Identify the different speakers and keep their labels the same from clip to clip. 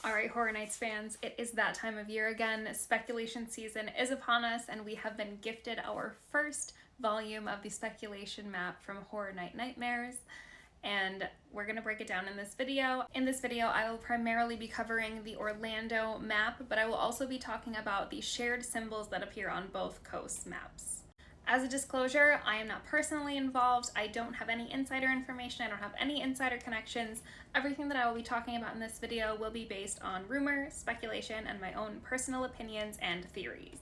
Speaker 1: Alright, Horror Nights fans, it is that time of year again. Speculation season is upon us, and we have been gifted our first volume of the speculation map from Horror Night Nightmares, and we're going to break it down in this video. In this video, I will primarily be covering the Orlando map, but I will also be talking about the shared symbols that appear on both coast maps. As a disclosure, I am not personally involved. I don't have any insider information. I don't have any insider connections. Everything that I will be talking about in this video will be based on rumor, speculation, and my own personal opinions and theories.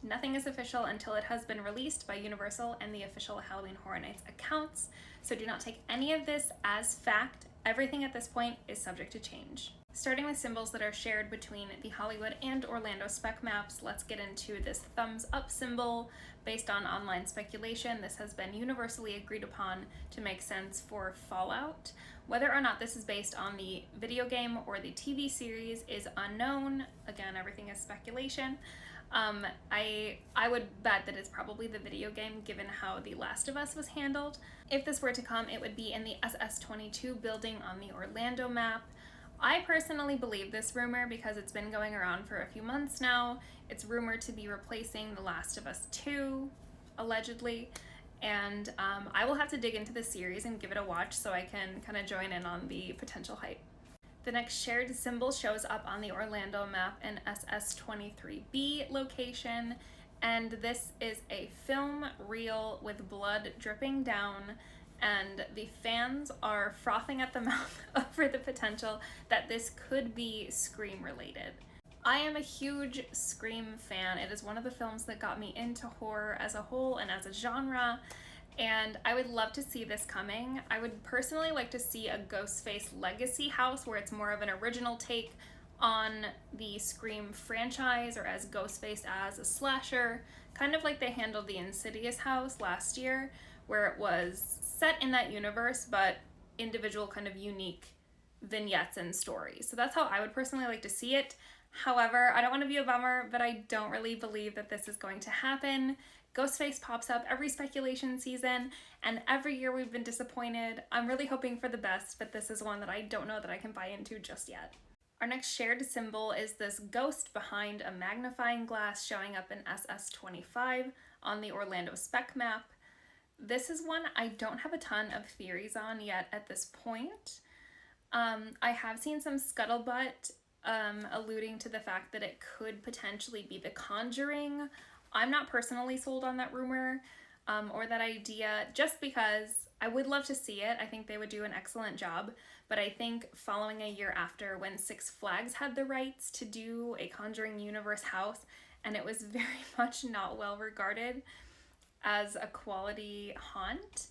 Speaker 1: Nothing is official until it has been released by Universal and the official Halloween Horror Nights accounts, so do not take any of this as fact. Everything at this point is subject to change. Starting with symbols that are shared between the Hollywood and Orlando spec maps, let's get into this thumbs up symbol. Based on online speculation, this has been universally agreed upon to make sense for Fallout. Whether or not this is based on the video game or the TV series is unknown. Again, everything is speculation. I would bet that it's probably the video game, given how The Last of Us was handled. If this were to come, it would be in the SS-22 building on the Orlando map. I personally believe this rumor because it's been going around for a few months now. It's rumored to be replacing The Last of Us 2, allegedly, and I will have to dig into the series and give it a watch so I can kind of join in on the potential hype. The next shared symbol shows up on the Orlando map in SS-23B location, and this is a film reel with blood dripping down, and the fans are frothing at the mouth over the potential that this could be Scream related. I am a huge Scream fan. It is one of the films that got me into horror as a whole and as a genre, and I would love to see this coming. I would personally like to see a Ghostface legacy house where it's more of an original take on the Scream franchise, or as Ghostface as a slasher, kind of like they handled the Insidious house last year, where it was set in that universe but individual kind of unique vignettes and stories. So that's how I would personally like to see it. However, I don't want to be a bummer, but I don't really believe that this is going to happen. Ghostface pops up every speculation season, and every year we've been disappointed. I'm really hoping for the best, but this is one that I don't know that I can buy into just yet. Our next shared symbol is this ghost behind a magnifying glass showing up in SS-25 on the Orlando spec map. This is one I don't have a ton of theories on yet at this point. I have seen some scuttlebutt alluding to the fact that it could potentially be The Conjuring. I'm not personally sold on that rumor or that idea, just because I would love to see it. I think they would do an excellent job, but I think following a year after, when Six Flags had the rights to do a Conjuring Universe house, and it was very much not well regarded as a quality haunt,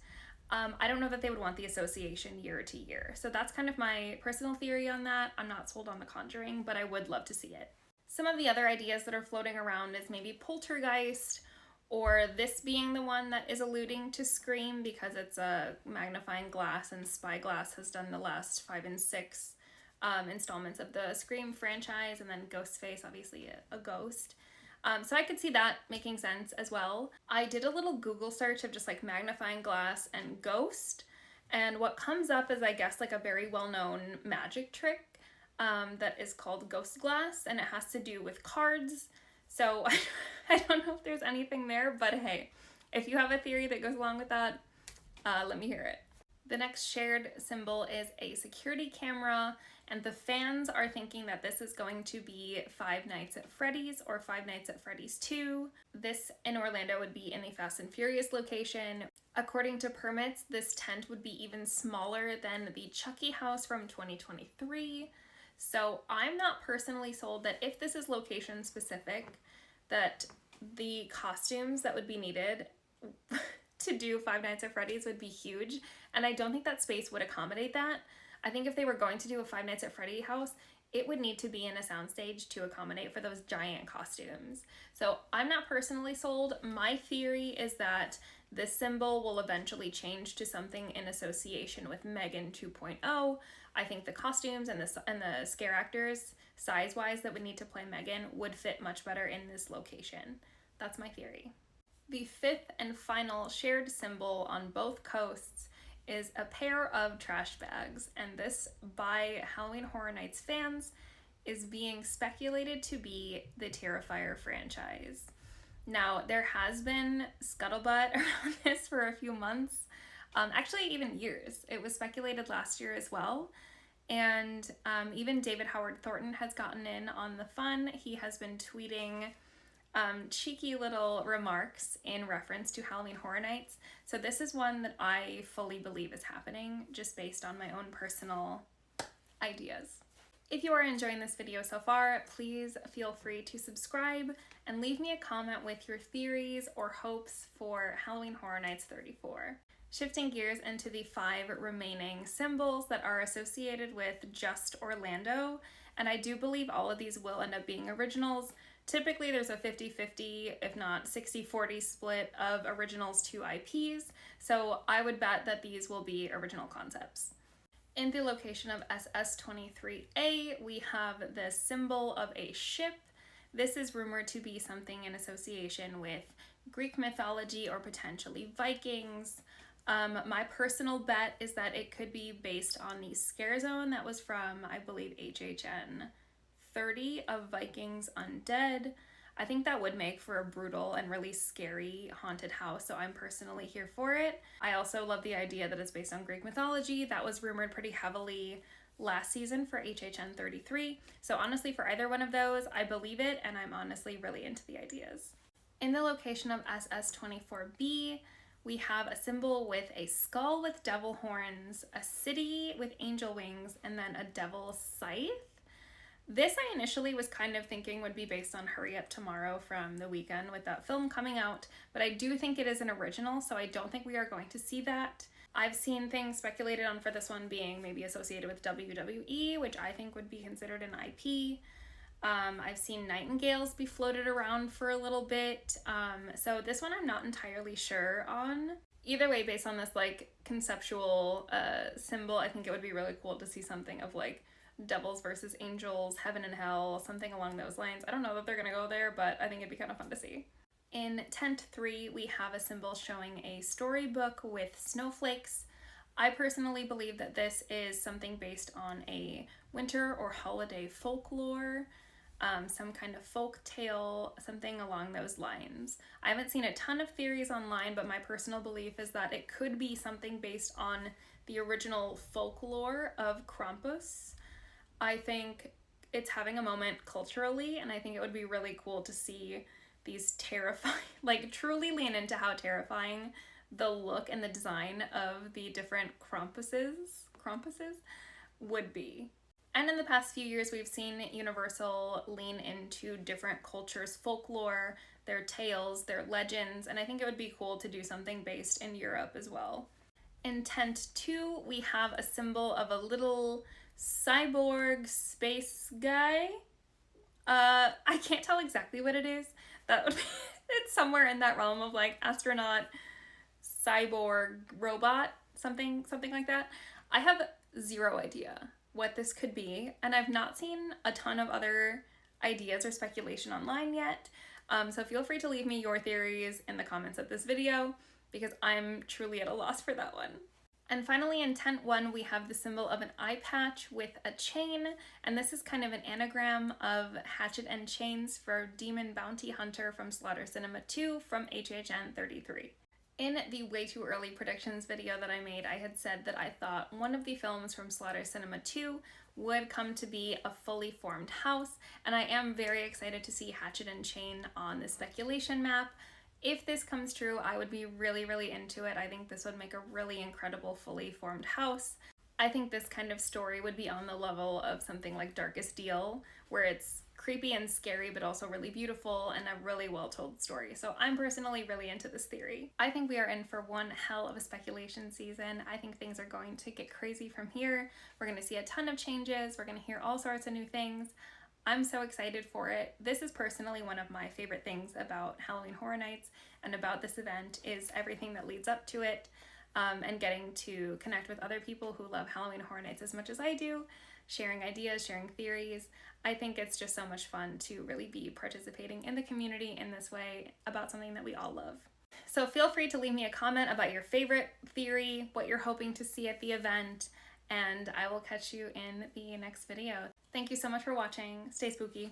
Speaker 1: I don't know that they would want the association year to year. So that's kind of my personal theory on that. I'm not sold on The Conjuring, but I would love to see it. Some of the other ideas that are floating around is maybe Poltergeist, or this being the one that is alluding to Scream because it's a magnifying glass, and Spyglass has done the last 5 and 6 installments of the Scream franchise, and then Ghostface, obviously a ghost. So I could see that making sense as well. I did a little Google search of just like magnifying glass and ghost, and what comes up is, I guess, like a very well-known magic trick that is called ghost glass, and it has to do with cards. So I don't know if there's anything there, but hey, if you have a theory that goes along with that, let me hear it. The next shared symbol is a security camera, and the fans are thinking that this is going to be Five Nights at Freddy's or Five Nights at Freddy's 2. This in Orlando would be in the Fast and Furious location. According to permits, this tent would be even smaller than the Chucky house from 2023. So I'm not personally sold that if this is location specific, that the costumes that would be needed to do Five Nights at Freddy's would be huge, and I don't think that space would accommodate that. I think if they were going to do a Five Nights at Freddy house, it would need to be in a soundstage to accommodate for those giant costumes. So I'm not personally sold. My theory is that this symbol will eventually change to something in association with Megan 2.0. I think the costumes and the scare actors, size-wise, that would need to play Megan would fit much better in this location. That's my theory. The fifth and final shared symbol on both coasts is a pair of trash bags, and this, by Halloween Horror Nights fans, is being speculated to be the Terrifier franchise. Now, there has been scuttlebutt around this for a few months, actually even years. It was speculated last year as well. And even David Howard Thornton has gotten in on the fun. He has been tweeting cheeky little remarks in reference to Halloween Horror Nights. So this is one that I fully believe is happening, just based on my own personal ideas. If you are enjoying this video so far, please feel free to subscribe and leave me a comment with your theories or hopes for Halloween Horror Nights 34. Shifting gears into the 5 remaining symbols that are associated with just Orlando, and I do believe all of these will end up being originals. Typically there's a 50-50, if not 60-40 split of originals to IPs, so I would bet that these will be original concepts. In the location of SS23A, we have the symbol of a ship. This is rumored to be something in association with Greek mythology or potentially Vikings. My personal bet is that it could be based on the scare zone that was from, I believe, HHN 30 of Vikings Undead. I think that would make for a brutal and really scary haunted house, so I'm personally here for it. I also love the idea that it's based on Greek mythology. That was rumored pretty heavily last season for HHN 33. So honestly, for either one of those, I believe it, and I'm honestly really into the ideas. In the location of SS24B, we have a symbol with a skull with devil horns, a city with angel wings, and then a devil's scythe. This I initially was kind of thinking would be based on Hurry Up Tomorrow from The Weeknd with that film coming out, but I do think it is an original, so I don't think we are going to see that. I've seen things speculated on for this one being maybe associated with WWE, which I think would be considered an IP. I've seen nightingales be floated around for a little bit, so this one I'm not entirely sure on. Either way, based on this like conceptual symbol, I think it would be really cool to see something of like devils versus angels, heaven and hell, something along those lines. I don't know that they're gonna go there, but I think it'd be kind of fun to see. In Tent 3, we have a symbol showing a storybook with snowflakes. I personally believe that this is something based on a winter or holiday folklore, some kind of folk tale, something along those lines. I haven't seen a ton of theories online, but my personal belief is that it could be something based on the original folklore of Krampus. I think it's having a moment culturally, and I think it would be really cool to see these terrifying, like truly lean into how terrifying the look and the design of the different Krampuses would be. And in the past few years, we've seen Universal lean into different cultures' folklore, their tales, their legends, and I think it would be cool to do something based in Europe as well. In Tent 2, we have a symbol of a little cyborg space guy. I can't tell exactly what it is. That would be, it's somewhere in that realm of like astronaut, cyborg, robot, something like that. I have zero idea what this could be, and I've not seen a ton of other ideas or speculation online yet. So feel free to leave me your theories in the comments of this video, because I'm truly at a loss for that one. And finally, in Tent 1, we have the symbol of an eye patch with a chain, and this is kind of an anagram of Hatchet and Chains for Demon Bounty Hunter from Slaughter Cinema 2 from HHN 33. In the way too early predictions video that I made, I had said that I thought one of the films from Slaughter Cinema 2 would come to be a fully formed house, and I am very excited to see Hatchet and Chain on the speculation map. If this comes true, I would be really, really into it. I think this would make a really incredible fully formed house. I think this kind of story would be on the level of something like Darkest Deal, where it's creepy and scary, but also really beautiful and a really well-told story. So I'm personally really into this theory. I think we are in for one hell of a speculation season. I think things are going to get crazy from here. We're going to see a ton of changes. We're going to hear all sorts of new things. I'm so excited for it. This is personally one of my favorite things about Halloween Horror Nights and about this event is everything that leads up to it, and getting to connect with other people who love Halloween Horror Nights as much as I do, sharing ideas, sharing theories. I think it's just so much fun to really be participating in the community in this way about something that we all love. So feel free to leave me a comment about your favorite theory, what you're hoping to see at the event, and I will catch you in the next video. Thank you so much for watching. Stay spooky.